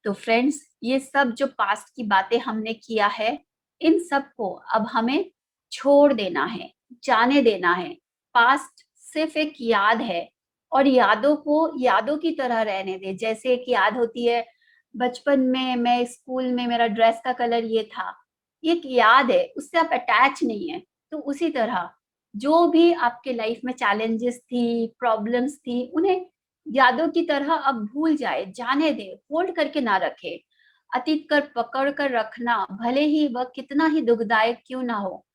तो फ्रेंड्स, ये सब जो पास्ट की बातें हमने किया है, इन सब को अब हमें छोड़ देना है, जाने देना है। पास्ट सिर्फ एक याद है और यादों को यादों की तरह रहने दे। जैसे एक याद होती है, बचपन में मैं स्कूल में मेरा ड्रेस का कलर ये था, ये एक याद है, उससे आप अटैच नहीं है। तो उसी तरह जो भी आपके लाइफ में चैलेंजेस थी, प्रॉब्लम्स थी, उन्हें यादों की तरह अब भूल जाए, जाने दे, होल्ड करके ना रखे। अतीत कर पकड़ कर रखना, भले ही वह कितना ही दुखदायक क्यों ना हो,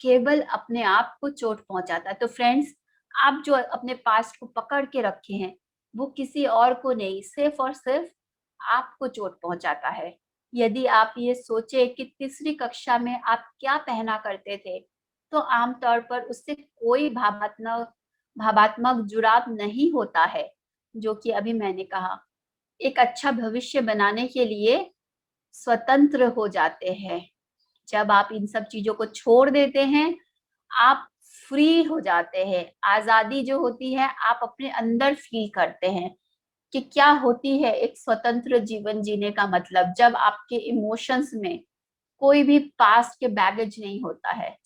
केवल अपने आप को चोट पहुंचाता है। तो फ्रेंड्स, आप जो अपने पास्ट को पकड़ के रखे हैं, वो किसी और को नहीं, सिर्फ और सिर्फ आपको चोट पहुंचाता है। यदि आप ये सोचे कि तीसरी कक्षा में आप क्या पहना करते थे, तो आमतौर पर उससे कोई भावात्मक जुड़ाव नहीं होता है। जो कि अभी मैंने कहा, एक अच्छा भविष्य बनाने के लिए स्वतंत्र हो जाते हैं। जब आप इन सब चीजों को छोड़ देते हैं, आप फ्री हो जाते हैं। आजादी जो होती है, आप अपने अंदर फील करते हैं कि क्या होती है एक स्वतंत्र जीवन जीने का मतलब, जब आपके इमोशंस में कोई भी पास्ट के बैगेज नहीं होता है।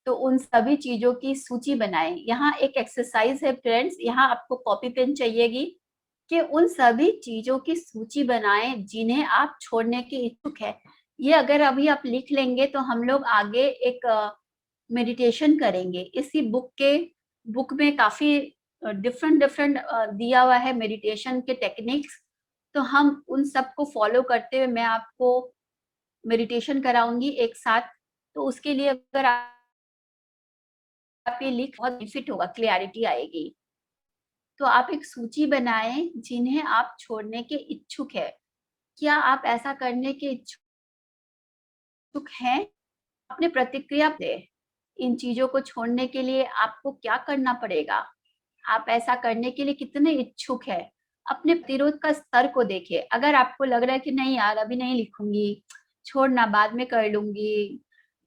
तो उन सभी चीजों की सूची बनाएं। यहाँ एक एक्सरसाइज है फ्रेंड्स, यहाँ आपको कॉपी पेन चाहिएगी कि उन सभी चीजों की सूची बनाएं जिन्हें आप छोड़ने के इच्छुक है। ये अगर अभी आप लिख लेंगे तो हम लोग आगे एक मेडिटेशन करेंगे। इसी बुक में काफी डिफरेंट डिफरेंट दिया हुआ है मेडिटेशन के टेक्निक्स। तो हम उन सब को फॉलो करते हुए मैं आपको मेडिटेशन कराऊंगी एक साथ। तो उसके लिए अगर आप ये लिख, बहुत बेनिफिट होगा, क्लियरिटी आएगी। तो आप एक सूची बनाएं जिन्हें आप छोड़ने के इच्छुक है। क्या आप ऐसा करने के इच्छुक हैं? अपने प्रतिक्रिया दे। इन चीजों को छोड़ने के लिए आपको क्या करना पड़ेगा? आप ऐसा करने के लिए कितने इच्छुक है? अपने प्रतिरोध का स्तर को देखिए। अगर आपको लग रहा है कि नहीं यार, अभी नहीं लिखूंगी, छोड़ना, बाद में कर लूंगी,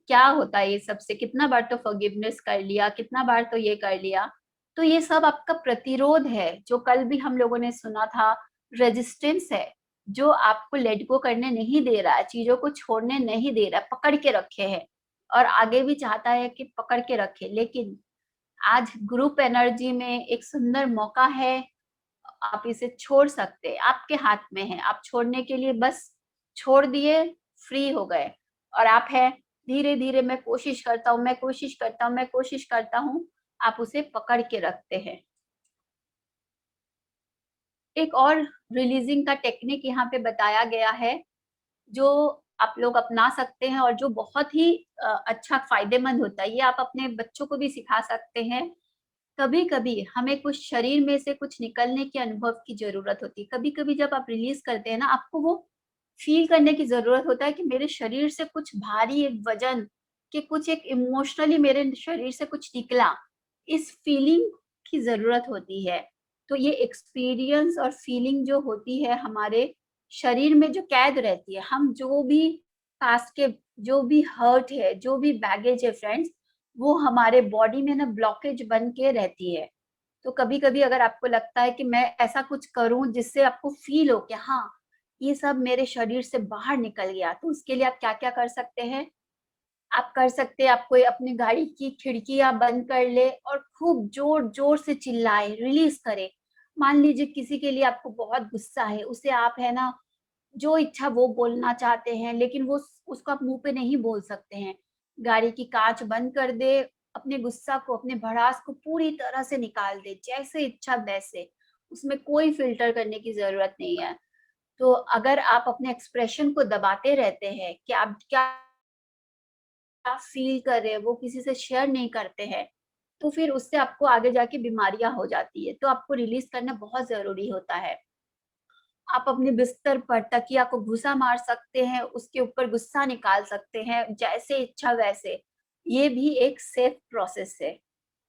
क्या होता है ये सबसे, कितना बार तो फॉरगिवनेस कर लिया, कितना बार तो ये कर लिया, तो ये सब आपका प्रतिरोध है। जो कल भी हम लोगों ने सुना था, रेजिस्टेंस है, जो आपको लेट गो करने नहीं दे रहा है, चीजों को छोड़ने नहीं दे रहा है, पकड़ के रखे है और आगे भी चाहता है कि पकड़ के रखे। लेकिन आज ग्रुप एनर्जी में एक सुंदर मौका है, आप इसे छोड़ सकते हैं, आपके हाथ में है। आप छोड़ने के लिए बस छोड़ दिए, फ्री हो गए। और आप है, धीरे धीरे मैं कोशिश करता हूँ, मैं कोशिश करता हूँ, मैं कोशिश करता हूँ, आप उसे पकड़ के रखते हैं। एक और रिलीजिंग का टेक्निक यहाँ पे बताया गया है, जो आप लोग अपना सकते हैं और जो बहुत ही अच्छा फायदेमंद होता है। ये आप अपने बच्चों को भी सिखा सकते हैं। कभी कभी हमें कुछ शरीर में से कुछ निकलने के अनुभव की जरूरत होती है। कभी कभी जब आप रिलीज करते हैं ना, आपको वो फील करने की जरूरत होता है कि मेरे शरीर से कुछ भारी एक वजन, कि कुछ एक इमोशनली मेरे शरीर से कुछ निकला, इस फीलिंग की जरूरत होती है। तो ये एक्सपीरियंस और फीलिंग जो होती है हमारे शरीर में, जो कैद रहती है, हम जो भी पास्ट के जो भी हर्ट है, जो भी बैगेज है फ्रेंड्स, वो हमारे बॉडी में ना ब्लॉकेज बन के रहती है। तो कभी कभी अगर आपको लगता है कि मैं ऐसा कुछ करूं जिससे आपको फील हो कि हाँ, ये सब मेरे शरीर से बाहर निकल गया, तो उसके लिए आप क्या क्या कर सकते हैं? आप कर सकते हैं, आप कोई अपनी गाड़ी की खिड़कियां बंद कर ले और खूब जोर जोर से चिल्लाए, रिलीज करे। मान लीजिए किसी के लिए आपको बहुत गुस्सा है, उसे आप है ना, जो इच्छा वो बोलना चाहते हैं, लेकिन वो उसको आप मुंह पे नहीं बोल सकते हैं। गाड़ी की कांच बंद कर दे, अपने गुस्सा को, अपने भड़ास को पूरी तरह से निकाल दे, जैसे इच्छा वैसे। उसमें कोई फिल्टर करने की जरूरत नहीं है। तो अगर आप अपने एक्सप्रेशन को दबाते रहते हैं कि आप क्या फील कर रहे हैं, वो किसी से शेयर नहीं करते हैं, तो फिर उससे आपको आगे जाके बीमारियां हो जाती है। तो आपको रिलीज करना बहुत जरूरी होता है। आप अपने बिस्तर पर तकिया को घुसा मार सकते हैं, उसके ऊपर गुस्सा निकाल सकते हैं, जैसे इच्छा वैसे। ये भी एक सेफ प्रोसेस है।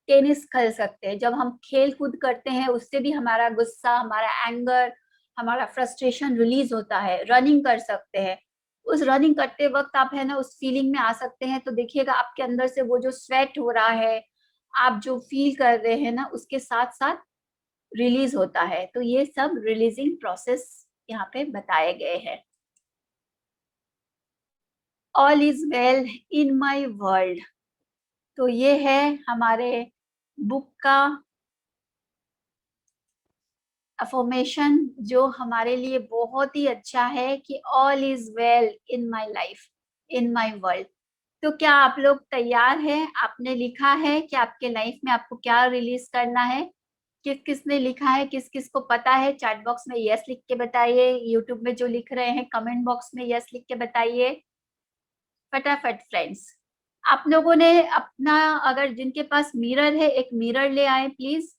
टेनिस खेल सकते हैं, जब हम खेल कूद करते हैं उससे भी हमारा गुस्सा, हमारा एंगर, हमारा फ्रस्ट्रेशन रिलीज होता है। रनिंग कर सकते हैं, उस रनिंग करते वक्त आप है ना उस फीलिंग में आ सकते हैं, तो देखिएगा आपके अंदर से वो जो स्वेट हो रहा है, आप जो फील कर रहे हैं ना, उसके साथ साथ रिलीज होता है। तो ये सब रिलीजिंग प्रोसेस यहाँ पे बताए गए हैं। All is well in my world, तो ये है हमारे बुक का अफर्मेशन जो हमारे लिए बहुत ही अच्छा है कि all is well in my life, in my world. तो क्या आप लोग तैयार हैं? आपने लिखा है कि आपके लाइफ में आपको क्या रिलीज करना है? किस किसने लिखा है, किस किस को पता है? चैट बॉक्स में यस लिख के बताइए। यूट्यूब में जो लिख रहे हैं कमेंट बॉक्स में यस लिख के बताइए फटाफट फ्रेंड्स। आप लोगों ने अपना, अगर जिनके पास मिरर है एक मिरर ले आए प्लीज।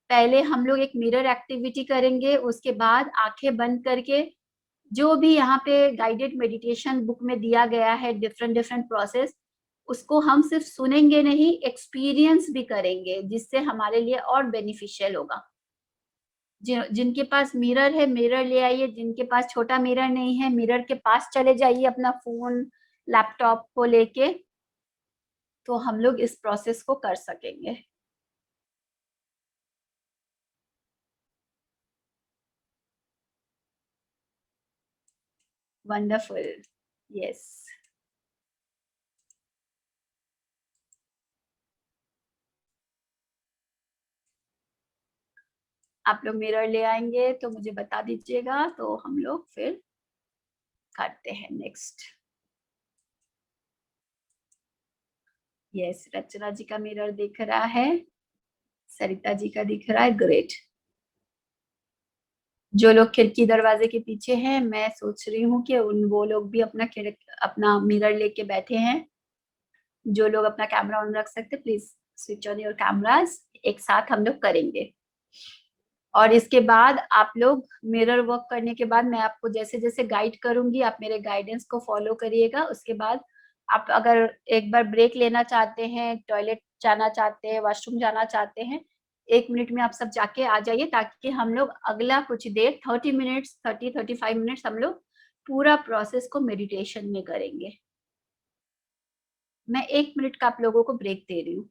पहले हम लोग एक मिरर एक्टिविटी करेंगे, उसके बाद आंखें बंद करके जो भी यहाँ पे गाइडेड मेडिटेशन बुक में दिया गया है, डिफरेंट डिफरेंट प्रोसेस, उसको हम सिर्फ सुनेंगे नहीं, एक्सपीरियंस भी करेंगे, जिससे हमारे लिए और बेनिफिशियल होगा। जिनके पास मिरर है मिरर ले आइए, जिनके पास छोटा मिरर नहीं है मिरर के पास चले जाइए अपना फोन लैपटॉप को लेके, तो हम लोग इस प्रोसेस को कर सकेंगे। Wonderful, yes. आप लोग मिरर ले आएंगे तो मुझे बता दीजिएगा, तो हम लोग फिर करते हैं नेक्स्ट। यस, रचना जी का मिरर दिख रहा है, सरिता जी का दिख रहा है, ग्रेट। जो लोग खिड़की दरवाजे के पीछे हैं, मैं सोच रही हूँ कि उन वो लोग भी अपना मिरर लेके बैठे हैं। जो लोग अपना कैमरा ऑन रख सकते please switch on your cameras. एक साथ हम लोग करेंगे, और इसके बाद आप लोग मिरर वर्क करने के बाद मैं आपको जैसे जैसे गाइड करूंगी, आप मेरे गाइडेंस को फॉलो करिएगा। उसके बाद आप अगर एक बार ब्रेक लेना चाहते हैं, टॉयलेट जाना चाहते हैं, वॉशरूम जाना चाहते हैं, 1 मिनट में आप सब जाके आ जाइए, ताकि हम लोग अगला कुछ देर 30 मिनट्स 35 मिनट्स हम लोग पूरा प्रोसेस को मेडिटेशन में करेंगे। मैं 1 मिनट का आप लोगों को ब्रेक दे रही हूँ।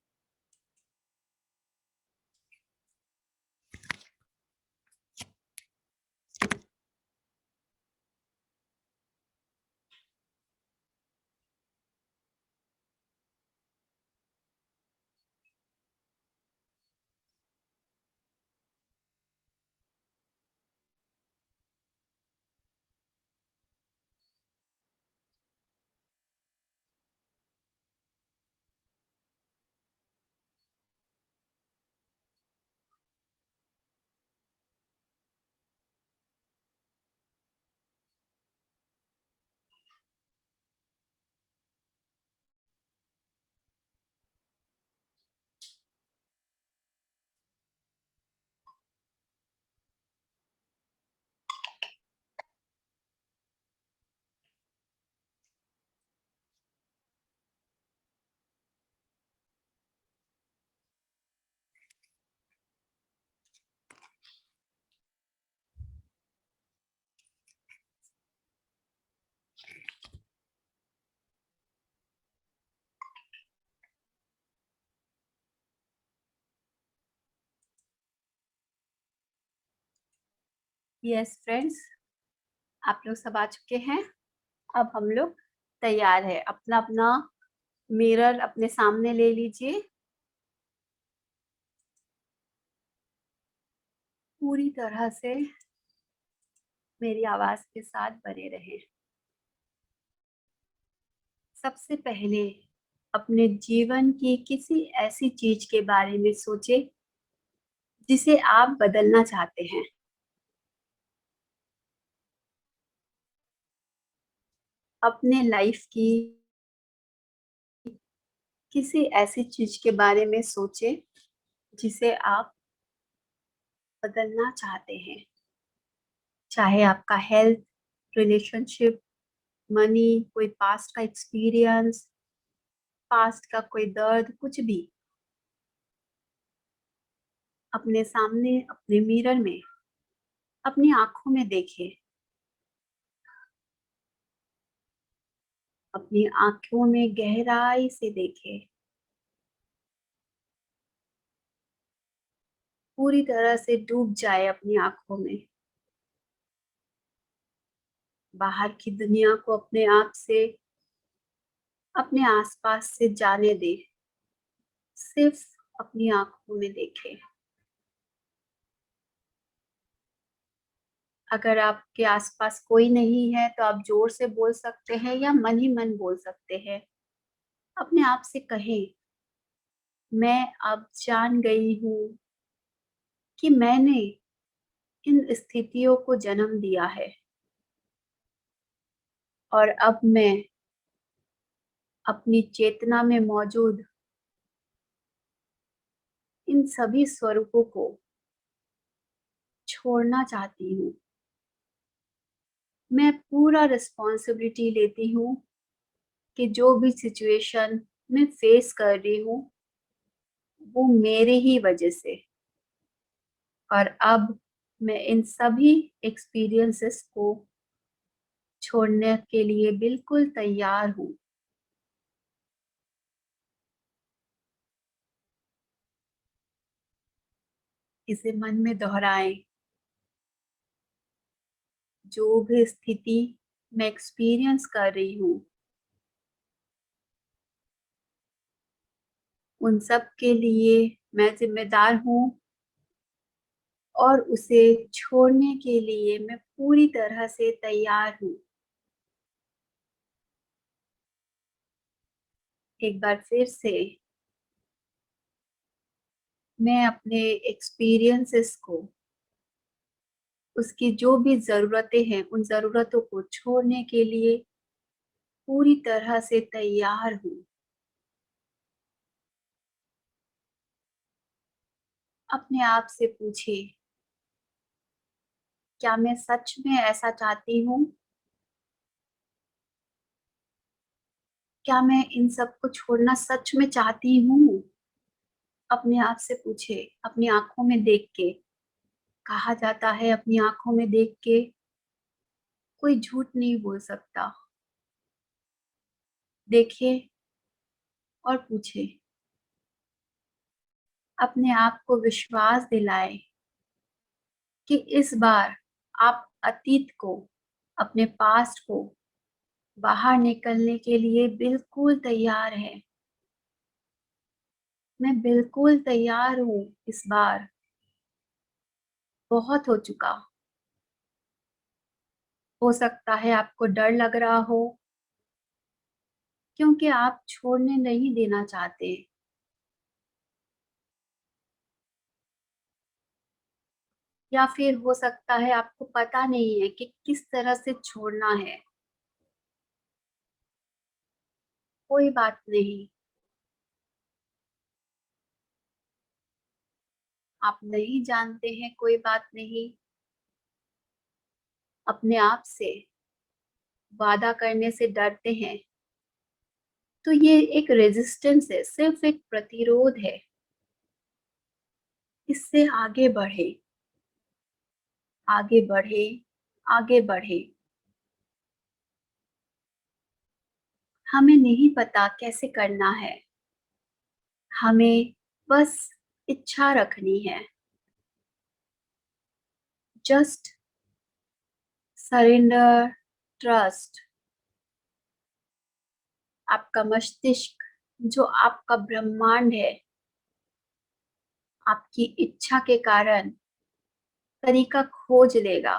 यस फ्रेंड्स, आप लोग सब आ चुके हैं। अब हम लोग तैयार है। अपना अपना मिरर अपने सामने ले लीजिए, पूरी तरह से मेरी आवाज के साथ बने रहे। सबसे पहले अपने जीवन की किसी ऐसी चीज के बारे में सोचे जिसे आप बदलना चाहते हैं। अपने लाइफ की किसी ऐसी चीज के बारे में सोचे जिसे आप बदलना चाहते हैं, चाहे आपका हेल्थ, रिलेशनशिप, मनी, कोई पास्ट का एक्सपीरियंस, पास्ट का कोई दर्द, कुछ भी। अपने सामने अपने मिरर में अपनी आंखों में देखें, अपनी आंखों में गहराई से देखें, पूरी तरह से डूब जाए अपनी आंखों में। बाहर की दुनिया को अपने आप से, अपने आसपास से जाने दे। सिर्फ अपनी आँखों में देखें। अगर आपके आसपास कोई नहीं है तो आप ज़ोर से बोल सकते हैं या मन ही मन बोल सकते हैं। अपने आप से कहें, मैं अब जान गई हूँ कि मैंने इन स्थितियों को जन्म दिया है और अब मैं अपनी चेतना में मौजूद इन सभी स्वरूपों को छोड़ना चाहती हूँ। मैं पूरा रिस्पॉन्सिबिलिटी लेती हूँ कि जो भी सिचुएशन मैं फेस कर रही हूँ, वो मेरे ही वजह से। और अब मैं इन सभी एक्सपीरियंसेस को छोड़ने के लिए बिल्कुल तैयार हूँ। इसे मन में दोहराएं। जो भी स्थिति मैं एक्सपीरियंस कर रही हूँ, उन सब के लिए मैं जिम्मेदार हूँ और उसे छोड़ने के लिए मैं पूरी तरह से तैयार हूँ। एक बार फिर से मैं अपने एक्सपीरियंसेस को, उसकी जो भी ज़रूरतें हैं, उन ज़रूरतों को छोड़ने के लिए पूरी तरह से तैयार हूँ। अपने आप से पूछिए, क्या मैं सच में ऐसा चाहती हूँ? क्या मैं इन सब को छोड़ना सच में चाहती हूँ? अपने आप से पूछिए, अपनी आँखों में देख के। कहा जाता है अपनी आँखों में देख के कोई झूठ नहीं बोल सकता। देखिए और पूछिए। अपने आप को विश्वास दिलाएँ कि इस बार आप अतीत को, अपने पास्ट को बाहर निकलने के लिए बिल्कुल तैयार हैं। मैं बिल्कुल तैयार हूँ इस बार। बहुत हो चुका। हो सकता है आपको डर लग रहा हो क्योंकि आप छोड़ने नहीं देना चाहते, या फिर हो सकता है आपको पता नहीं है कि किस तरह से छोड़ना है। कोई बात नहीं, आप नहीं जानते हैं, कोई बात नहीं। अपने आप से वादा करने से डरते हैं तो ये एक रेजिस्टेंस है, सिर्फ एक प्रतिरोध है। इससे आगे बढ़े, आगे बढ़े, आगे बढ़े। हमें नहीं पता कैसे करना है, हमें बस इच्छा रखनी है। Just surrender, trust. आपका मस्तिष्क, जो आपका ब्रह्मांड है, आपकी इच्छा के कारण तरीका खोज लेगा।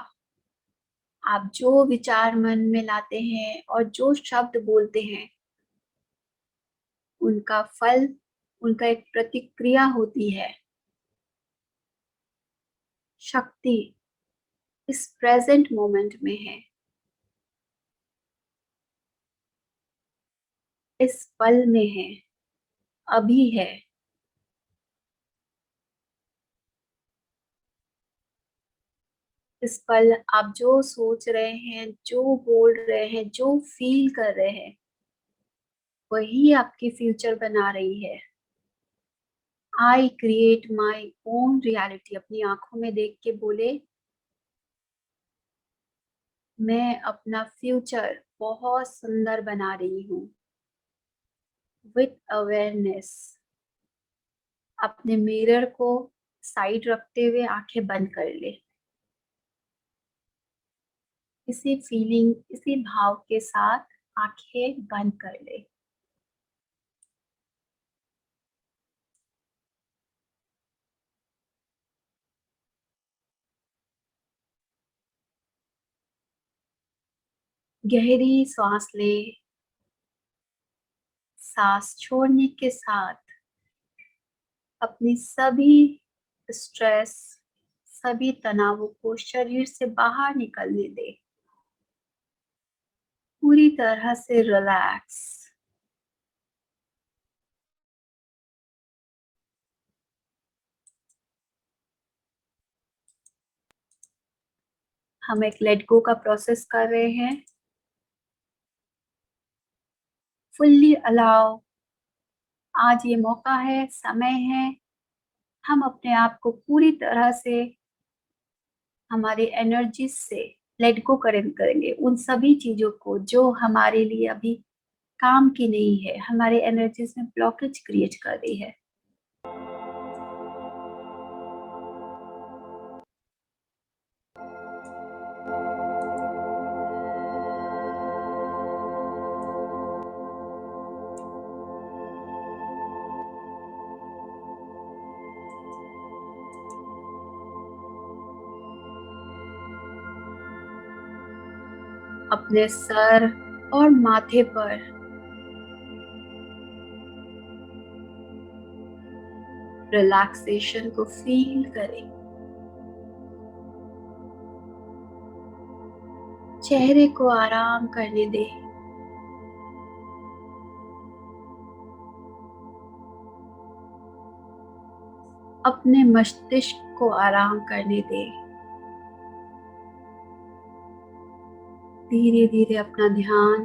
आप जो विचार मन में लाते हैं और जो शब्द बोलते हैं, उनका फल, उनका एक प्रतिक्रिया होती है। शक्ति इस प्रेजेंट मोमेंट में है, इस पल में है, अभी है। इस पल आप जो सोच रहे हैं, जो बोल रहे हैं, जो फील कर रहे हैं, वही आपकी फ्यूचर बना रही है। I create my own reality. अपनी आंखों में देख के बोले, मैं अपना फ्यूचर बहुत सुंदर बना रही हूँ विथ अवेयरनेस। अपने मिरर को साइड रखते हुए आंखें बंद कर ले। इसी फीलिंग, इसी भाव के साथ आंखें बंद कर ले। गहरी सांस ले। सांस छोड़ने के साथ अपनी सभी स्ट्रेस, सभी तनावों को शरीर से बाहर निकलने दे। पूरी तरह से रिलैक्स। हम एक लेट गो का प्रोसेस कर रहे हैं। Fully allow. आज ये मौका है, समय है, हम अपने आप को पूरी तरह से हमारी एनर्जी से लेट गो करेंगे उन सभी चीजों को जो हमारे लिए अभी काम की नहीं है, हमारे एनर्जीज में ब्लॉकेज क्रिएट कर रही है। अपने सर और माथे पर रिलैक्सेशन को फील करें। चेहरे को आराम करने दें। अपने मस्तिष्क को आराम करने दें। धीरे धीरे अपना ध्यान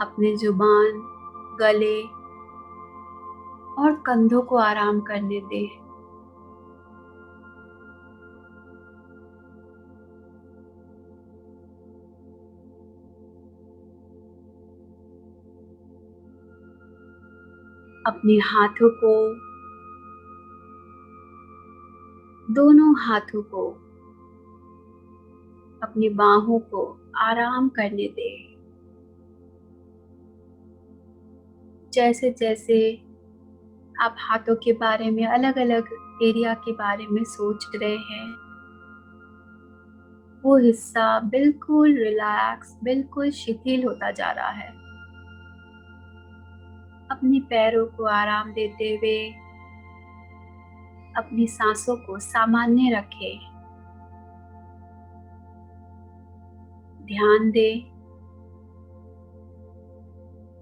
अपने जुबान, गले और कंधों को आराम करने दें। अपने हाथों को, दोनों हाथों को, अपनी बाहों को आराम करने दें। जैसे जैसे आप हाथों के बारे में, अलग अलग एरिया के बारे में सोच रहे हैं, वो हिस्सा बिल्कुल रिलैक्स, बिल्कुल शिथिल होता जा रहा है। अपनी पैरों को आराम देते हुए अपनी सांसों को सामान्य रखें। ध्यान दें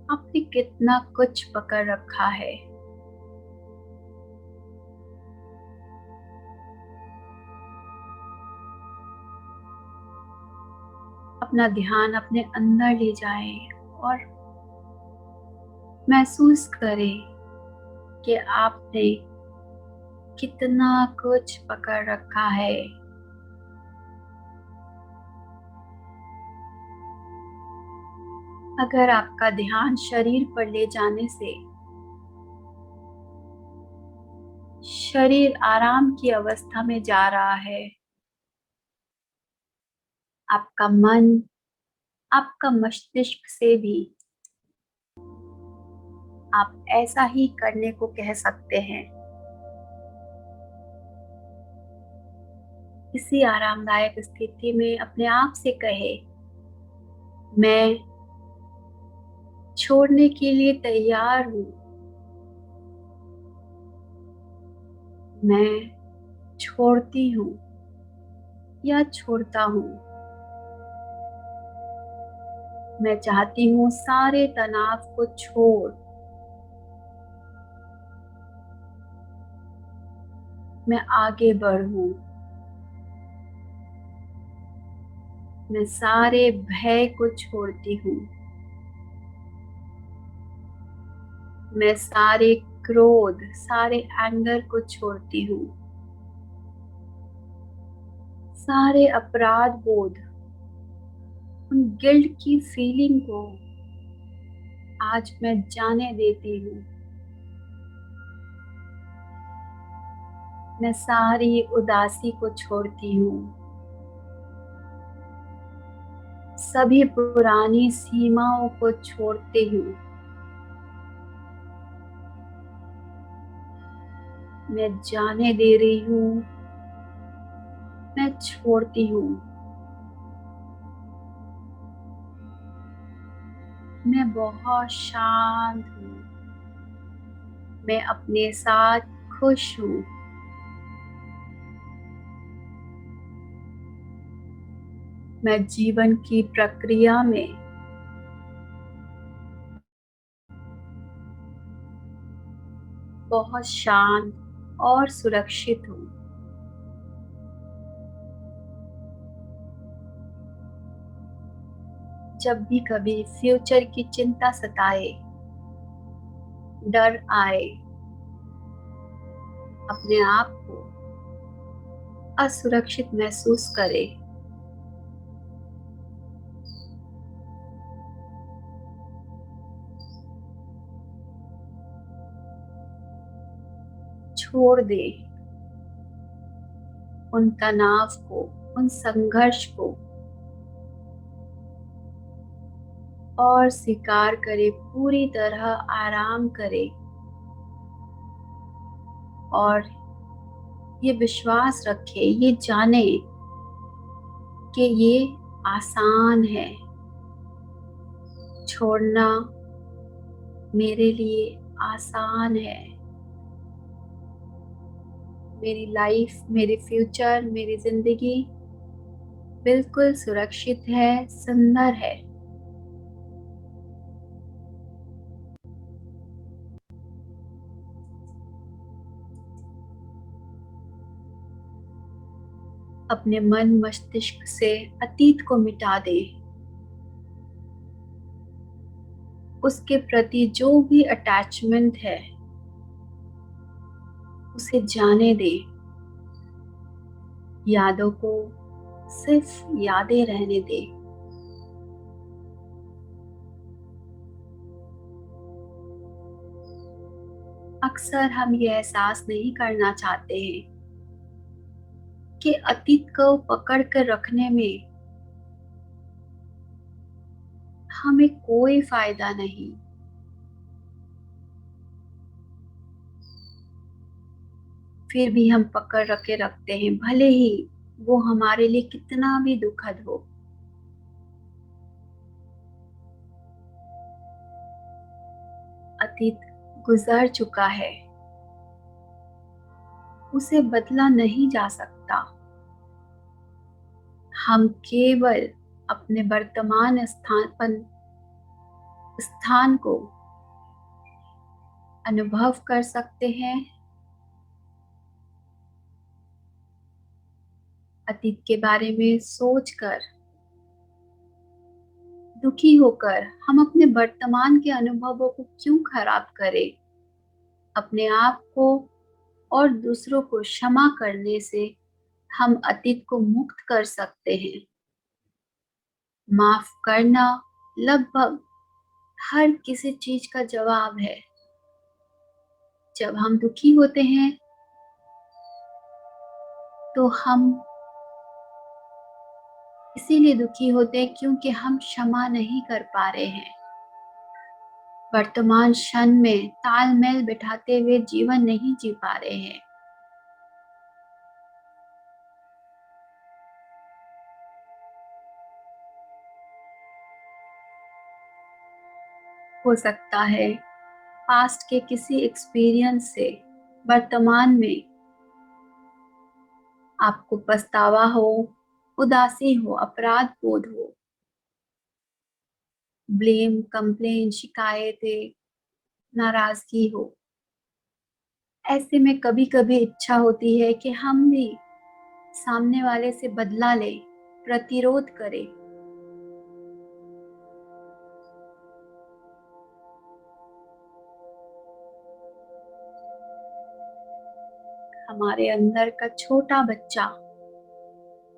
आपने कितना कुछ पकड़ रखा है। अपना ध्यान अपने अंदर ले जाएं और महसूस करें कि आपने कितना कुछ पकड़ रखा है। अगर आपका ध्यान शरीर पर ले जाने से शरीर आराम की अवस्था में जा रहा है, आपका मन, आपका मस्तिष्क से भी आप ऐसा ही करने को कह सकते हैं। इसी आरामदायक स्थिति में अपने आप से कहे, मैं छोड़ने के लिए तैयार हूँ। मैं छोड़ती हूँ या छोड़ता हूँ। मैं चाहती हूँ सारे तनाव को छोड़ मैं आगे बढ़ूं। मैं सारे भय को छोड़ती हूँ। मैं सारे क्रोध, सारे एंगर को छोड़ती हूँ। सारे अपराध बोध, उन गिल्ट की फीलिंग को आज मैं जाने देती हूँ। मैं सारी उदासी को छोड़ती हूँ, सभी पुरानी सीमाओं को छोड़ती हूँ। मैं जाने दे रही हूँ, मैं छोड़ती हूँ। मैं बहुत शांत हूँ, मैं अपने साथ खुश हूँ। मैं जीवन की प्रक्रिया में बहुत शांत और सुरक्षित हूँ। जब भी कभी फ्यूचर की चिंता सताए, डर आए, अपने आप को असुरक्षित महसूस करे, छोड़ दे उन तनाव को, उन संघर्ष को, और स्वीकार करे, पूरी तरह आराम करे और ये विश्वास रखे, ये जाने कि ये आसान है। छोड़ना मेरे लिए आसान है। मेरी लाइफ, मेरी फ्यूचर, मेरी जिंदगी बिल्कुल सुरक्षित है, सुंदर है। अपने मन मस्तिष्क से अतीत को मिटा दे। उसके प्रति जो भी अटैचमेंट है उसे जाने दे। यादों को सिर्फ यादें रहने दे। अक्सर हम ये एहसास नहीं करना चाहते हैं कि अतीत को पकड़ कर रखने में हमें कोई फायदा नहीं। फिर भी हम पकड़ रखे रखते हैं, भले ही वो हमारे लिए कितना भी दुखद हो। अतीत गुजर चुका है, उसे बदला नहीं जा सकता। हम केवल अपने वर्तमान स्थान को अनुभव कर सकते हैं। अतीत के बारे में सोचकर, दुखी होकर हम अपने वर्तमान के अनुभवों को क्यों खराब करें। अपने आप को और दूसरों को क्षमा करने से हम अतीत को मुक्त कर सकते हैं। माफ करना लगभग हर किसी चीज का जवाब है। जब हम दुखी होते हैं तो हम इसीलिए दुखी होते हैं क्योंकि हम क्षमा नहीं कर पा रहे हैं। वर्तमान क्षण में तालमेल बिठाते हुए जीवन नहीं जी पा रहे हैं। हो सकता है पास्ट के किसी एक्सपीरियंस से वर्तमान में आपको पछतावा हो, उदासी हो, अपराध बोध हो, ब्लेम, कंप्लेन, शिकायतें, नाराजगी हो। ऐसे में कभी कभी इच्छा होती है कि हम भी सामने वाले से बदला लें, प्रतिरोध करें। हमारे अंदर का छोटा बच्चा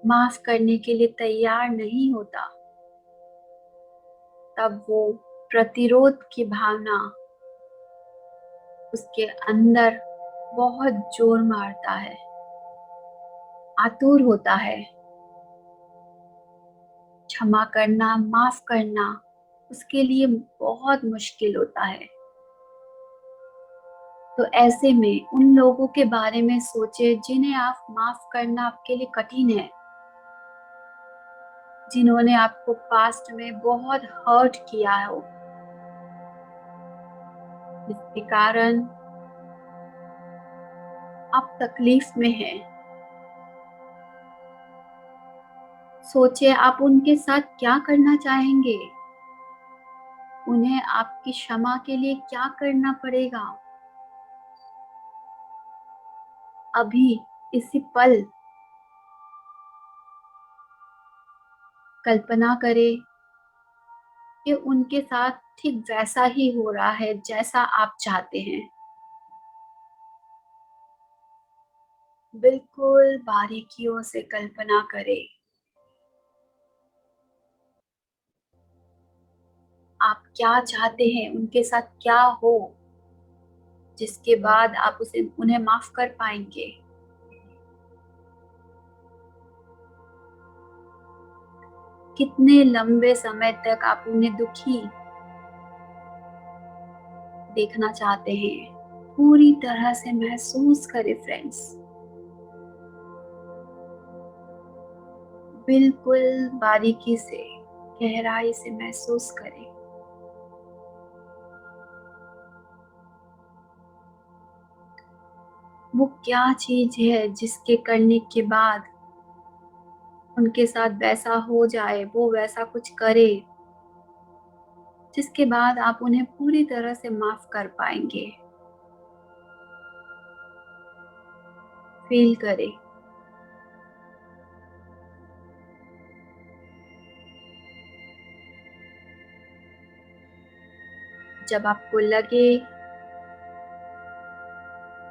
माफ करने के लिए तैयार नहीं होता, तब वो प्रतिरोध की भावना उसके अंदर बहुत जोर मारता है। आतुर होता है। क्षमा करना, माफ करना उसके लिए बहुत मुश्किल होता है। तो ऐसे में उन लोगों के बारे में सोचे जिन्हें आप माफ करना आपके लिए कठिन है, जिन्होंने आपको पास्ट में बहुत हर्ट किया हो, जिसके कारण आप तकलीफ में हैं। सोचिए आप उनके साथ क्या करना चाहेंगे, उन्हें आपकी क्षमा के लिए क्या करना पड़ेगा। अभी इसी पल कल्पना करें कि उनके साथ ठीक वैसा ही हो रहा है जैसा आप चाहते हैं। बिल्कुल बारीकियों से कल्पना करें। आप क्या चाहते हैं, उनके साथ क्या हो जिसके बाद आप उन्हें माफ कर पाएंगे। कितने लंबे समय तक आप उन्हें दुखी देखना चाहते हैं, पूरी तरह से महसूस करें फ्रेंड्स। बिल्कुल बारीकी से, गहराई से महसूस करें। वो क्या चीज है जिसके करने के बाद उनके साथ वैसा हो जाए, वो वैसा कुछ करे जिसके बाद आप उन्हें पूरी तरह से माफ कर पाएंगे। फील करें। जब आपको लगे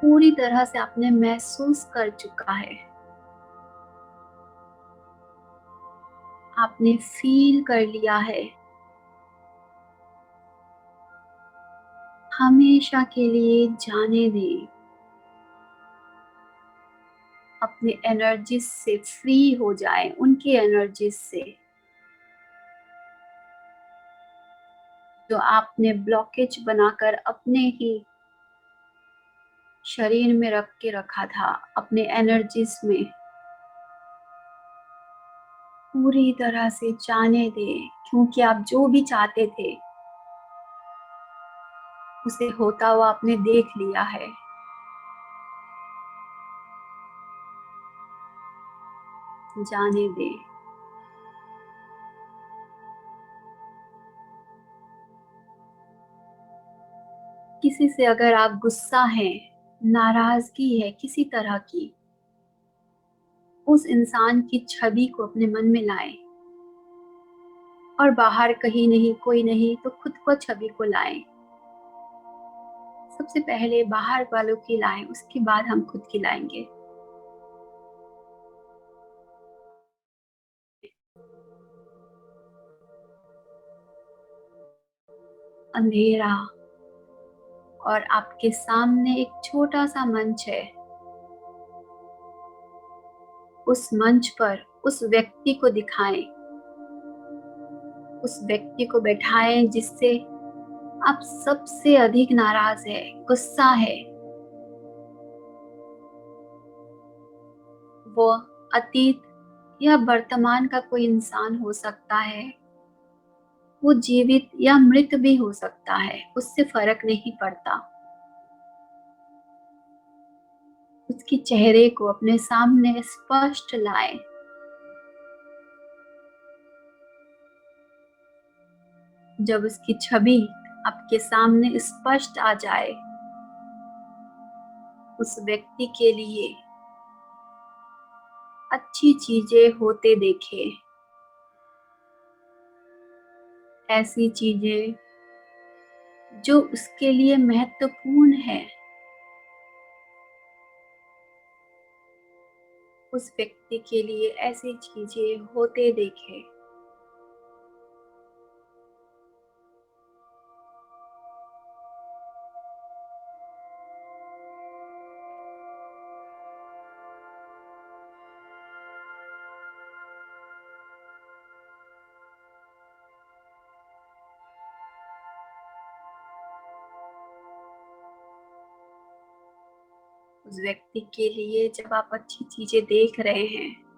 पूरी तरह से आपने महसूस कर चुका है, आपने फील कर लिया है, हमेशा के लिए जाने दें। अपने एनर्जी से फ्री हो जाएं, उनकी एनर्जी से जो आपने ब्लॉकेज बनाकर अपने ही शरीर में रख के रखा था, अपने एनर्जीज में पूरी तरह से जाने दें। क्योंकि आप जो भी चाहते थे उसे होता हुआ आपने देख लिया है। जाने दें। किसी से अगर आप गुस्सा हैं, नाराजगी है किसी तरह की, उस इंसान की छवि को अपने मन में लाएं। और बाहर कहीं नहीं, कोई नहीं तो खुद को छवि को लाएं। सबसे पहले बाहर वालों की लाएं, उसके बाद हम खुद की लाएंगे। अंधेरा और आपके सामने एक छोटा सा मंच है। उस मंच पर उस व्यक्ति को दिखाएं, उस व्यक्ति को बैठाएं जिससे आप सबसे अधिक नाराज है, गुस्सा है। वो अतीत या वर्तमान का कोई इंसान हो सकता है, वो जीवित या मृत भी हो सकता है, उससे फर्क नहीं पड़ता। उसके चेहरे को अपने सामने स्पष्ट लाएं। जब उसकी छवि आपके सामने स्पष्ट आ जाए, उस व्यक्ति के लिए अच्छी चीजें होते देखें। ऐसी चीजें जो उसके लिए महत्वपूर्ण है, उस व्यक्ति के लिए ऐसी चीजें होते देखें। उस व्यक्ति के लिए जब आप अच्छी चीजें देख रहे हैं,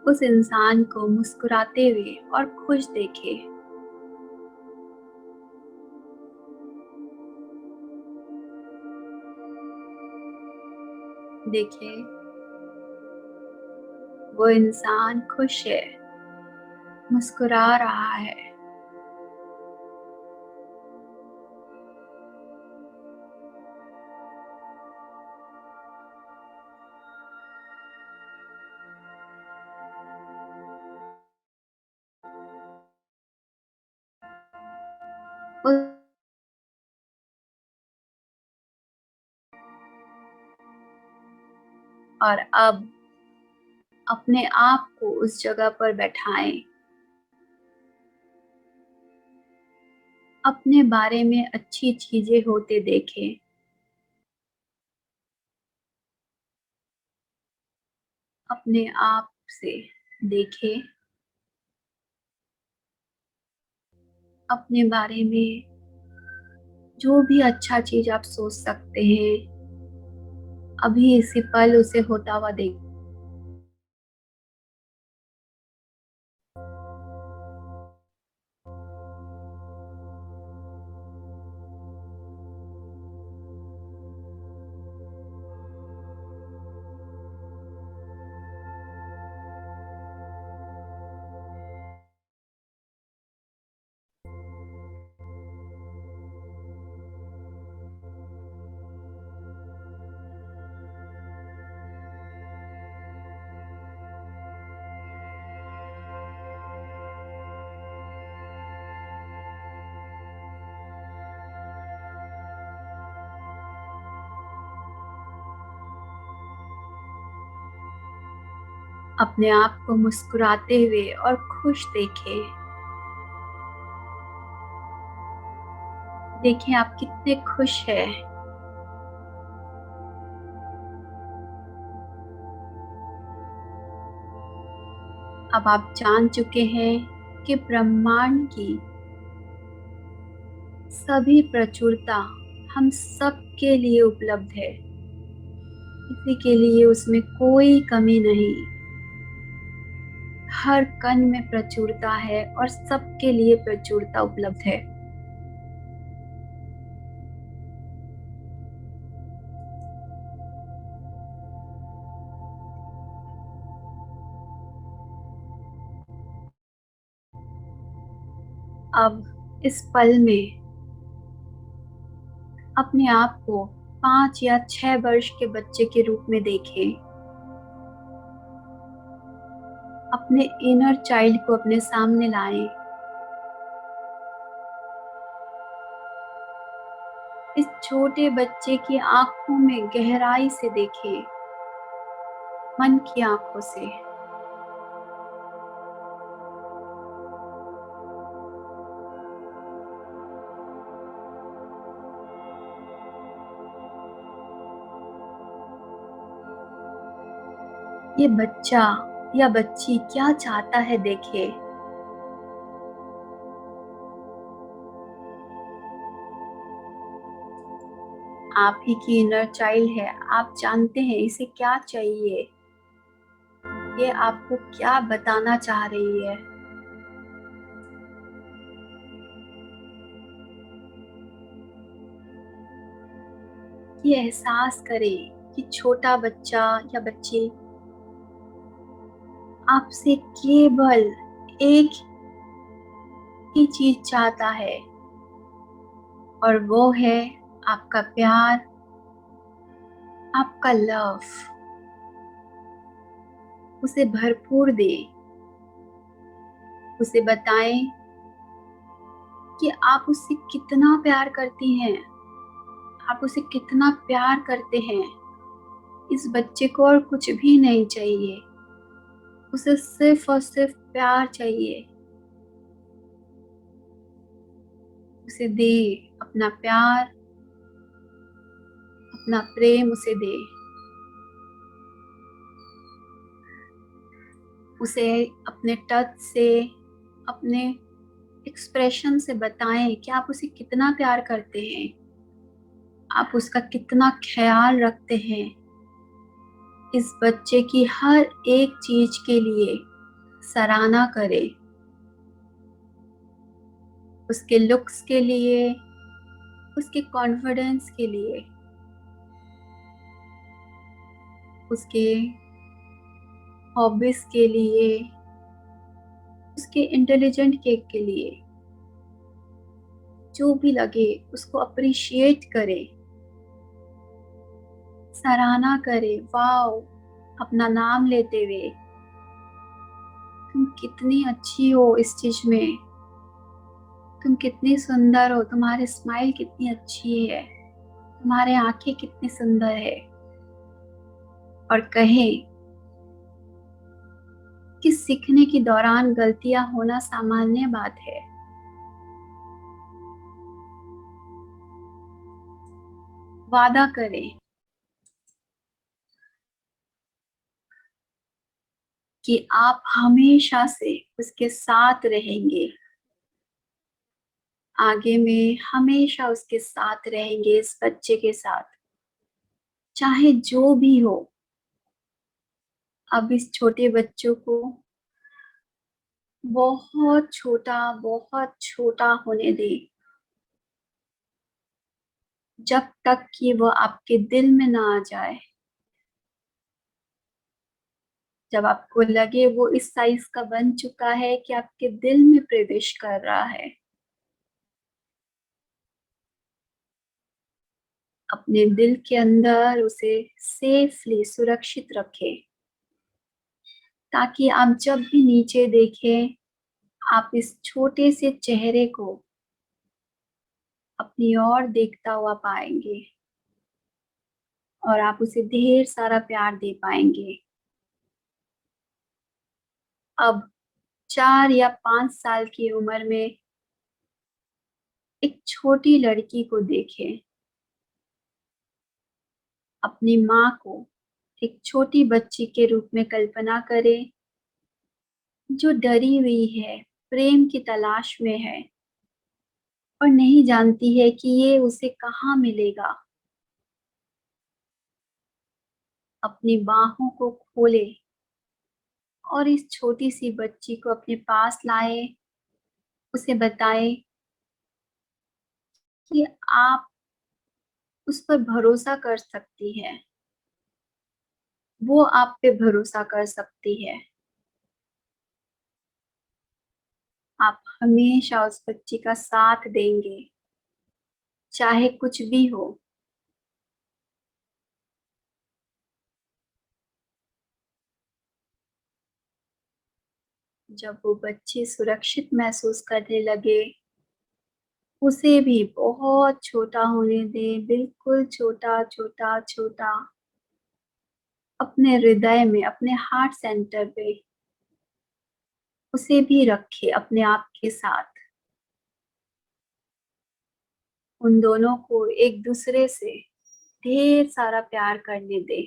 उस इंसान को मुस्कुराते हुए और खुश देखें। देखिए, वो इंसान खुश है, मुस्कुरा रहा है। उस- और अब अपने आप को उस जगह पर बैठाएं। अपने बारे में अच्छी चीजें होते देखें। अपने आप से देखें, अपने बारे में जो भी अच्छा चीज आप सोच सकते हैं, अभी इसी पल उसे होता हुआ देखें। अपने आप को मुस्कुराते हुए और खुश देखें। देखें आप कितने खुश हैं। अब आप जान चुके हैं कि ब्रह्मांड की सभी प्रचुरता हम सब के लिए उपलब्ध है। किसी के लिए उसमें कोई कमी नहीं। हर कण में प्रचुरता है और सबके लिए प्रचुरता उपलब्ध है। अब इस पल में अपने आप को 5 या 6 वर्ष के बच्चे के रूप में देखें। अपने इनर चाइल्ड को अपने सामने लाएं। इस छोटे बच्चे की आंखों में गहराई से देखें, मन की आंखों से। ये बच्चा या बच्ची क्या चाहता है देखें। आप ही की इनर चाइल्ड है, आप जानते हैं इसे क्या चाहिए, ये आपको क्या बताना चाह रही है। ये एहसास करें कि छोटा बच्चा या बच्ची आपसे केवल एक ही चीज चाहता है, और वो है आपका प्यार, आपका लव। उसे भरपूर दे। उसे बताएं कि आप उससे कितना प्यार करती हैं, आप उसे कितना प्यार करते हैं। इस बच्चे को और कुछ भी नहीं चाहिए, उसे सिर्फ और सिर्फ प्यार चाहिए। उसे दे अपना प्यार, अपना प्रेम उसे दे। उसे अपने टच से, अपने एक्सप्रेशन से बताएं कि आप उसे कितना प्यार करते हैं। आप उसका कितना ख्याल रखते हैं। इस बच्चे की हर एक चीज के लिए सराहना करें। उसके लुक्स के लिए, उसके कॉन्फिडेंस के लिए, उसके हॉबीज के लिए, उसके इंटेलिजेंट केक के लिए, जो भी लगे उसको अप्रिशिएट करे, सराहना करे। वाओ, अपना नाम लेते हुए, तुम कितनी अच्छी हो इस चीज में, तुम कितनी सुंदर हो, तुम्हारी स्माइल कितनी अच्छी है, तुम्हारे आंखें कितनी सुंदर है। और कहें कि सीखने के दौरान गलतियां होना सामान्य बात है। वादा करें कि आप हमेशा से उसके साथ रहेंगे, आगे में हमेशा उसके साथ रहेंगे, इस बच्चे के साथ, चाहे जो भी हो। अब इस छोटे बच्चों को बहुत छोटा होने दें, जब तक कि वो आपके दिल में ना आ जाए। जब आपको लगे वो इस साइज का बन चुका है कि आपके दिल में प्रवेश कर रहा है, अपने दिल के अंदर उसे सेफली सुरक्षित रखें, ताकि आप जब भी नीचे देखें, आप इस छोटे से चेहरे को अपनी ओर देखता हुआ पाएंगे और आप उसे ढेर सारा प्यार दे पाएंगे। अब 4 या 5 साल की उम्र में एक छोटी लड़की को देखें, अपनी माँ को एक छोटी बच्ची के रूप में कल्पना करें, जो डरी हुई है, प्रेम की तलाश में है और नहीं जानती है कि ये उसे कहाँ मिलेगा। अपनी बाहों को खोले और इस छोटी सी बच्ची को अपने पास लाए, उसे बताए कि आप उस पर भरोसा कर सकती है, वो आप पे भरोसा कर सकती है। आप हमेशा उस बच्ची का साथ देंगे, चाहे कुछ भी हो। जब वो बच्ची सुरक्षित महसूस करने लगे, उसे भी बहुत छोटा होने दें, बिल्कुल छोटा छोटा छोटा, अपने हृदय में, अपने हार्ट सेंटर पे उसे भी रखे अपने आप के साथ। उन दोनों को एक दूसरे से ढेर सारा प्यार करने दे।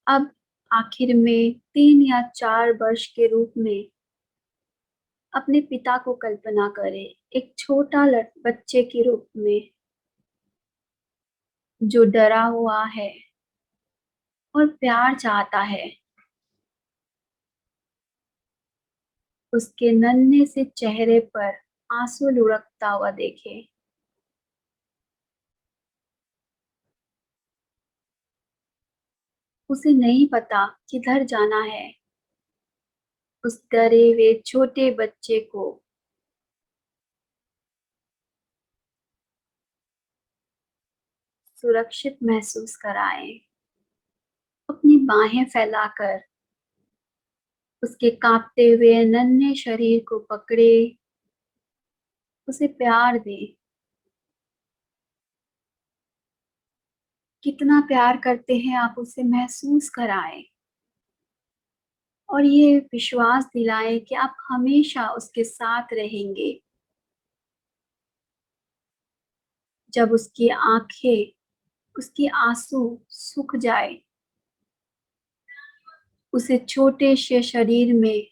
अब आखिर में 3 या 4 वर्ष के रूप में अपने पिता को कल्पना करें, एक छोटा बच्चे के रूप में, जो डरा हुआ है और प्यार चाहता है। उसके नन्हे से चेहरे पर आंसू लुढ़कता हुआ देखे। उसे नहीं पता किधर जाना है। उस डरे हुए छोटे बच्चे को सुरक्षित महसूस कराएं। अपनी बाहें फैलाकर उसके कांपते हुए नन्हे शरीर को पकड़े, उसे प्यार दें। कितना प्यार करते हैं आप उसे महसूस कराएं और ये विश्वास दिलाएं कि आप हमेशा उसके साथ रहेंगे। जब उसकी आंखें, उसकी आंसू सूख जाए, उसे छोटे से शरीर में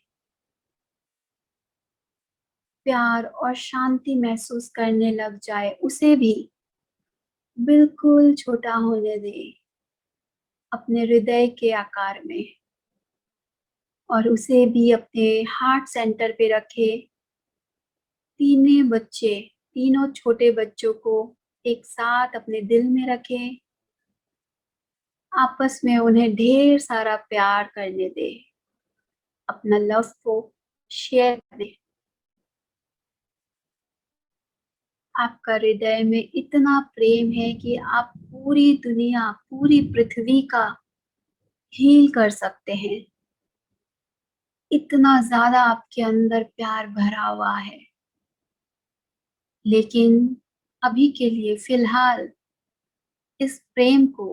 प्यार और शांति महसूस करने लग जाए, उसे भी बिल्कुल छोटा होने दे अपने हृदय के आकार में, और उसे भी अपने हार्ट सेंटर पे रखे। तीनों छोटे बच्चों को एक साथ अपने दिल में रखे, आपस में उन्हें ढेर सारा प्यार करने दे, अपना लव को शेयर करें। आपका हृदय में इतना प्रेम है कि आप पूरी दुनिया, पूरी पृथ्वी का हील कर सकते हैं। इतना ज्यादा आपके अंदर प्यार भरा हुआ है। लेकिन अभी के लिए फिलहाल इस प्रेम को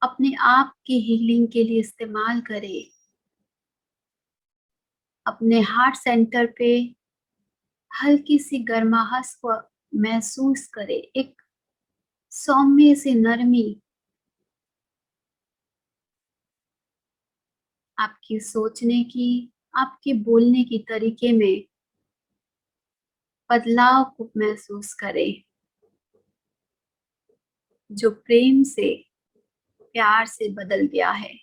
अपने आप की हीलिंग के लिए इस्तेमाल करें। अपने हार्ट सेंटर पे हल्की सी गर्माहट को महसूस करें, एक सौम्य सी नरमी। आपकी सोचने की, आपके बोलने की तरीके में बदलाव को महसूस करें, जो प्रेम से, प्यार से बदल गया है।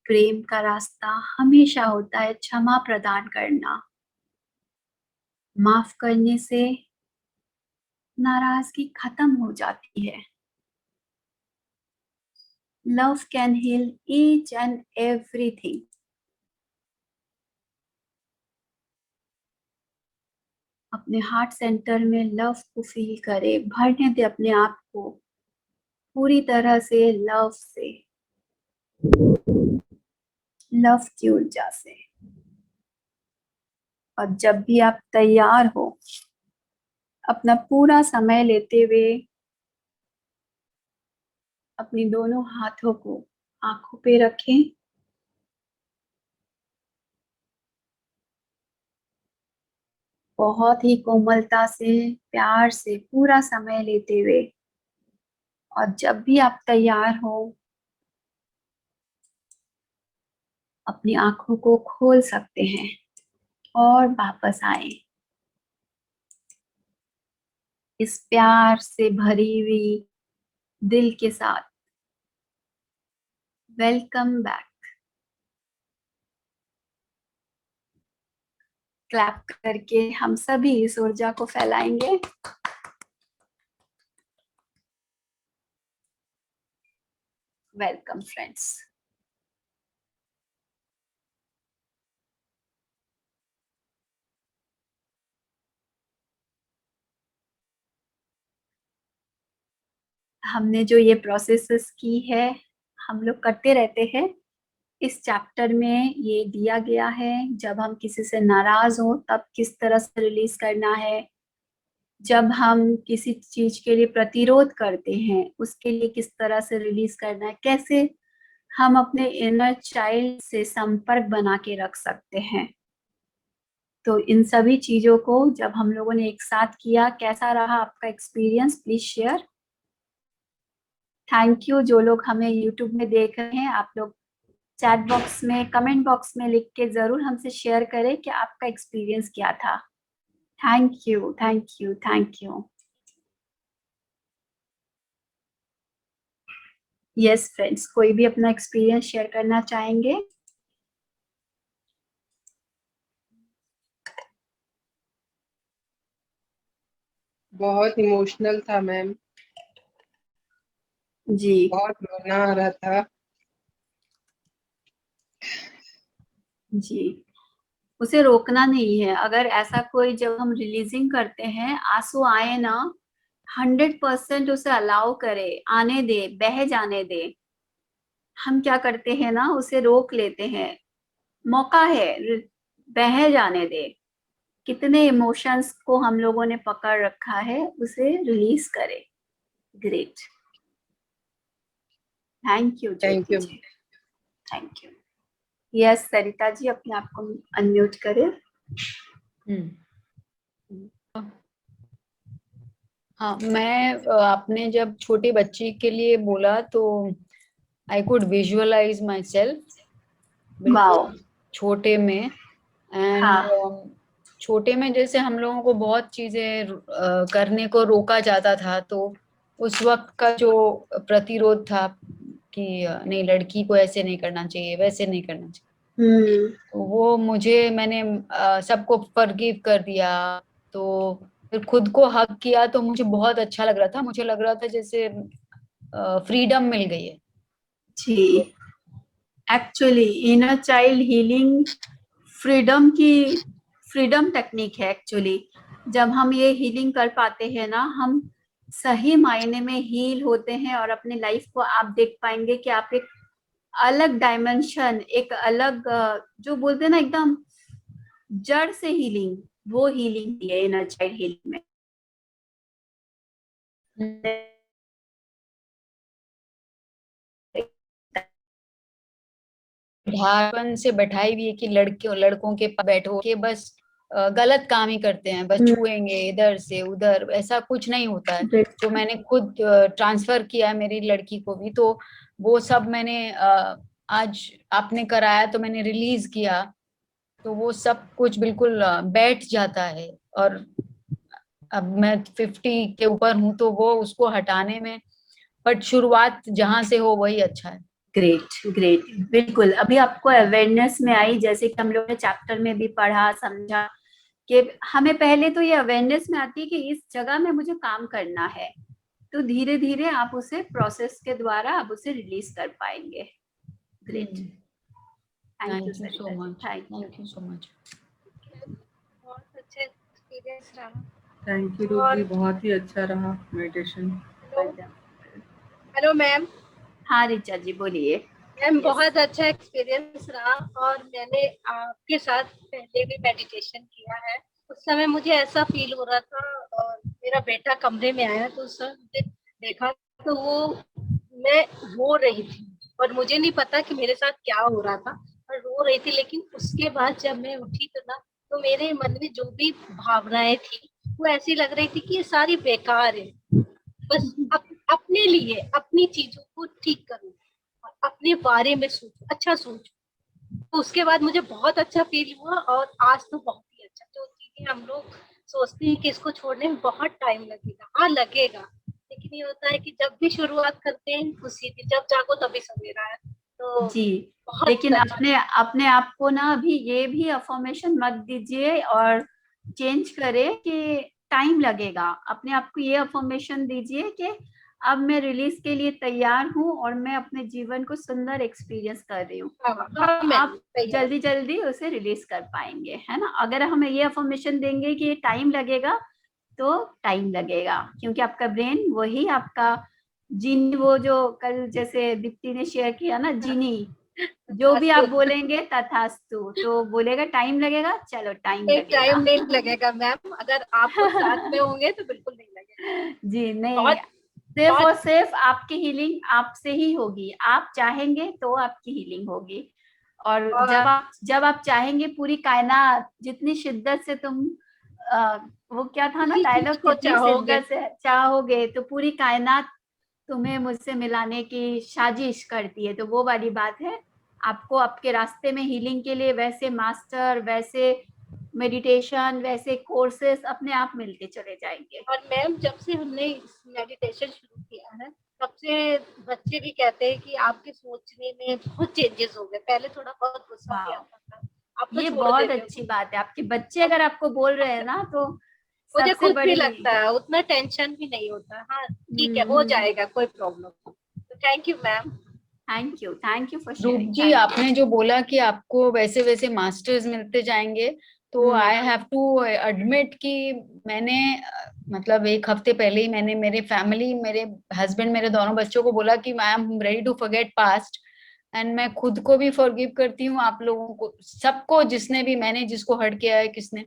प्रेम का रास्ता हमेशा होता है क्षमा प्रदान करना। माफ करने से नाराजगी खत्म हो जाती है। Love can heal each and everything. अपने हार्ट सेंटर में लव को फील करें, भरने दे अपने आप को पूरी तरह से लव से, लव की ऊर्जा से। और जब भी आप तैयार हो, अपना पूरा समय लेते हुए अपनी दोनों हाथों को आंखों पे रखें। बहुत ही कोमलता से, प्यार से पूरा समय लेते हुए, और जब भी आप तैयार हो अपनी आंखों को खोल सकते हैं और वापस आए इस प्यार से भरी हुई दिल के साथ। Welcome back. क्लैप करके हम सभी इस ऊर्जा को फैलाएंगे। Welcome friends. हमने जो ये प्रोसेसेस की है, हम लोग करते रहते हैं। इस चैप्टर में ये दिया गया है, जब हम किसी से नाराज हो तब किस तरह से रिलीज करना है, जब हम किसी चीज के लिए प्रतिरोध करते हैं उसके लिए किस तरह से रिलीज करना है, कैसे हम अपने इनर चाइल्ड से संपर्क बना के रख सकते हैं। तो इन सभी चीजों को जब हम लोगों ने एक साथ किया, कैसा रहा आपका experience, please share. Thank you. जो लोग हमें यूट्यूब में देख रहे हैं, आप लोग चैट बॉक्स में, कमेंट बॉक्स में लिख के जरूर हमसे शेयर करें कि आपका एक्सपीरियंस क्या था। Thank you, thank you, thank you. Yes friends, कोई भी अपना एक्सपीरियंस शेयर करना चाहेंगे? बहुत इमोशनल था मैम, जी बहुत रोना आ रहा था। जी, उसे रोकना नहीं है। अगर ऐसा कोई, जब हम रिलीजिंग करते हैं आंसू आए ना, 100% उसे अलाउ करे, आने दे, बह जाने दे। हम क्या करते हैं ना, उसे रोक लेते हैं। मौका है, बह जाने दे। कितने इमोशंस को हम लोगों ने पकड़ रखा है, उसे रिलीज करे। Great. Thank you thank Jyoti you. जी, thank you. Yes Sarita ji, अपने आप को अनम्यूट करें। हाँ, मैं आपने जब छोटी बच्ची के लिए बोला तो I could visualise myself wow. बिल्कुल छोटे में। एंड हाँ छोटे में जैसे हम लोगों को बहुत चीजें करने को रोका जाता था, तो उस वक्त का जो प्रतिरोध था कि नहीं, लड़की को ऐसे नहीं करना चाहिए, वैसे नहीं करना चाहिए, तो वो मैंने सबको फॉरगिव कर दिया। तो फिर खुद को हक किया, तो मुझे बहुत अच्छा लग रहा था, मुझे लग रहा था जैसे फ्रीडम मिल गई है। जी, actually inner child healing freedom technique है एक्चुअली। जब हम ये हीलिंग कर पाते हैं ना, हम सही मायने में हील होते हैं और अपनी लाइफ को आप देख पाएंगे कि आप एक अलग डायमेंशन, एक अलग जो बोलते हैं ना एकदम जड़ से हीलिंग, वो हीलिंग है इनर चाइल्ड हीलिंग में। ढापन से बैठाई हुई है कि लड़कों के पास बैठो के बस गलत काम ही करते हैं, बस छुएंगे इधर से उधर, ऐसा कुछ नहीं होता है। जो मैंने खुद ट्रांसफर किया है मेरी लड़की को भी, तो वो सब मैंने आज आपने कराया तो मैंने रिलीज किया, तो वो सब कुछ बिल्कुल बैठ जाता है। और अब मैं 50 के ऊपर हूँ, तो वो उसको हटाने में, बट शुरुआत जहां से हो वही अच्छा है। ग्रेट ग्रेट, बिल्कुल। अभी आपको अवेयरनेस में आई, जैसे कि हम लोग ने चैप्टर में भी पढ़ा समझा कि हमें पहले तो ये अवेयरनेस में आती है कि इस जगह में मुझे काम करना है, तो धीरे धीरे आप उसे प्रोसेस के द्वारा आप उसे रिलीज कर पाएंगे। Great, thank you thank you so Sarita ji, much, thank thank you so much. बहुत अच्छा एक्सपीरियंस रहा। थैंक यू रूप जी, बहुत ही अच्छा रहा मेडिटेशन। यू। Hello ma'am. हाँ रिचा जी बोलिए। मैम बहुत अच्छा एक्सपीरियंस रहा, और मैंने आपके साथ पहले भी मेडिटेशन किया है। उस समय मुझे ऐसा फील हो रहा था, और मेरा बेटा कमरे में आया तो उस समय मुझे देखा, तो वो मैं रो रही थी, और मुझे नहीं पता कि मेरे साथ क्या हो रहा था, और रो रही थी। लेकिन उसके बाद जब मैं उठी तो ना, तो मेरे मन में जो भी भावनाएं थी वो ऐसी लग रही थी कि ये सारी बेकार है। बस अपने लिए अपनी चीजों को ठीक करो, अपने बारे में सोचो, अच्छा सोचो। तो उसके बाद मुझे बहुत अच्छा फील हुआ, और आज तो बहुत ही अच्छा। जो चीजें हम लोग सोचते हैं कि इसको छोड़ने में बहुत टाइम लगेगा, हाँ लगेगा, लेकिन ये होता है कि जब भी शुरुआत करते हैं उसी दिन, जब जागो तभी सवेरा है। तो जी, बहुत लेकिन अच्छा। अपने अपने आप को ना अभी ये भी अफर्मेशन मत दीजिए और चेंज करें कि टाइम लगेगा। अपने आप को ये अफर्मेशन दीजिए कि अब मैं रिलीज के लिए तैयार हूँ और मैं अपने जीवन को सुंदर एक्सपीरियंस कर रही हूँ, तो आप जल्दी जल्दी उसे रिलीज कर पाएंगे, है ना। अगर हम ये अफर्मेशन देंगे कि टाइम लगेगा, तो टाइम लगेगा, क्योंकि आपका ब्रेन वही आपका जीनी, वो जो कल जैसे दीप्ति ने शेयर किया ना, जीनी, जो भी आप बोलेंगे तथास्तु, तो बोलेगा टाइम लगेगा, चलो टाइम लगेगा। टाइम नहीं लगेगा मैम, अगर आप साथ में होंगे तो बिल्कुल नहीं लगेगा जी नहीं, सिर्फ और सिर्फ आपकी हीलिंग आपसे ही होगी। आप चाहेंगे तो आपकी हीलिंग होगी, और जब आप चाहेंगे, पूरी कायनात जितनी शिद्दत से तुम वो क्या था ना डायलॉग, जितनी शिद्दत से चाहोगे तो पूरी कायनात तुम्हें मुझसे मिलाने की साजिश करती है। तो वो वाली बात है, आपको आपके रास्ते में हीलिंग के लिए वैसे मास्टर, वैसे मेडिटेशन, वैसे कोर्सेस अपने आप मिलते चले जाएंगे। और मैम जब से हमने मेडिटेशन शुरू किया है, तब से बच्चे भी कहते हैं कि आपके सोचने में बहुत चेंजेस हो गए, पहले थोड़ा बहुत गुस्सा भी आता था, आप तो ये छोड़ बहुत देते अच्छी बात है। आपके बच्चे अगर आपको बोल रहे हैं ना, तो मुझे सबसे खुद भी बड़ी लगता है, उतना टेंशन भी नहीं होता। हाँ ठीक है, हो जाएगा, कोई प्रॉब्लम। तो thank you ma'am. Thank you for रूप शेयरिंग। जी, आपने जो बोला कि आपको वैसे वैसे मास्टर्स मिलते जाएंगे, तो आई हैव टू एडमिट कि मैंने मतलब एक हफ्ते पहले ही मैंने मेरे हस्बैंड, मेरे दोनों बच्चों को बोला कि I am ready to forget past, and मैं खुद को भी फॉरगिव करती हूँ, आप लोगों को, सबको, जिसने भी, मैंने जिसको हर्ट किया है, किसने।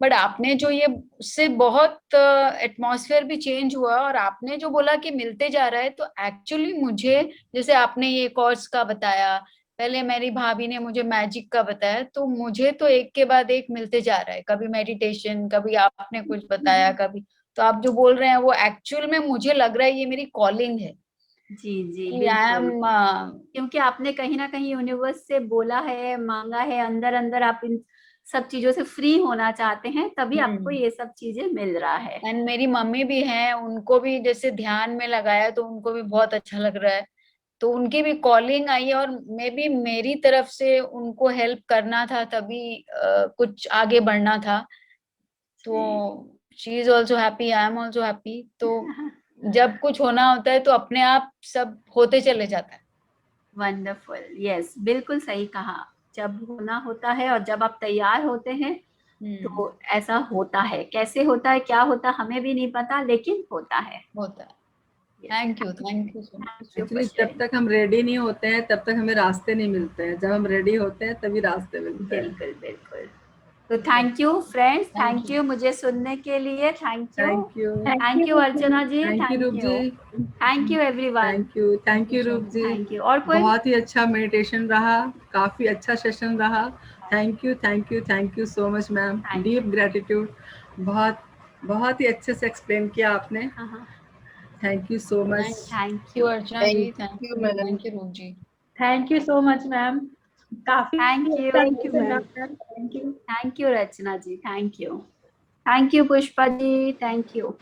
बट आपने जो ये, उससे बहुत एटमॉस्फेयर भी चेंज हुआ, और आपने जो बोला कि मिलते जा रहा है, तो एक्चुअली मुझे, जैसे आपने ये कोर्स का बताया, पहले मेरी भाभी ने मुझे मैजिक का बताया, तो मुझे तो एक के बाद एक मिलते जा रहा है। कभी मेडिटेशन, कभी आपने कुछ बताया, कभी, तो आप जो बोल रहे हैं वो एक्चुअल में मुझे लग रहा है ये मेरी कॉलिंग है। जी जी कि आई बिल्कुल, एम क्योंकि आपने कहीं ना कहीं यूनिवर्स से बोला है, मांगा है, अंदर अंदर आप इन सब चीजों से फ्री होना चाहते हैं, तभी आपको ये सब चीजें मिल रहा है। एंड मेरी मम्मी भी हैं, उनको भी जैसे ध्यान में लगाया तो उनको भी बहुत अच्छा लग रहा है, तो उनकी भी कॉलिंग आई है, और मे बी मेरी तरफ से उनको हेल्प करना था, तभी कुछ आगे बढ़ना था, तो she is also happy, I am also happy. तो जब कुछ होना होता है तो अपने आप सब होते चले जाता है। वंडरफुल, यस, बिल्कुल सही कहा। जब होना होता है और जब आप तैयार होते हैं तो ऐसा होता है। कैसे होता है, क्या होता है, हमें भी नहीं पता, लेकिन होता है। होता है। Yes. Thank you so much. Thank you for actually जब sharing. तक हम रेडी नहीं होते हैं तब तक हमें रास्ते नहीं मिलते हैं, जब हम रेडी होते हैं तभी रास्ते मिलते हैं। बिल्कुल बिल्कुल। तो thank you friends, Thank thank you मुझे सुनने के लिए, thank you. Thank you, thank you Archana ji, thank you Roop thank ji, you, thank you everyone, thank you Roop ji. Thank you. और कोई? बहुत ही अच्छा मेडिटेशन रहा, काफी अच्छा सेशन रहा। Thank you so much ma'am, Thank deep gratitude. बहुत बहुत ही अच्छे से एक्सप्लेन किया आपने। हाँ, thank you so much. Thank you you, Archana ji, thank you Roop ji. Thank you so much ma'am, काफी thank you, thank you. Thank you Rachana ji, thank you Pushpa ji, thank you.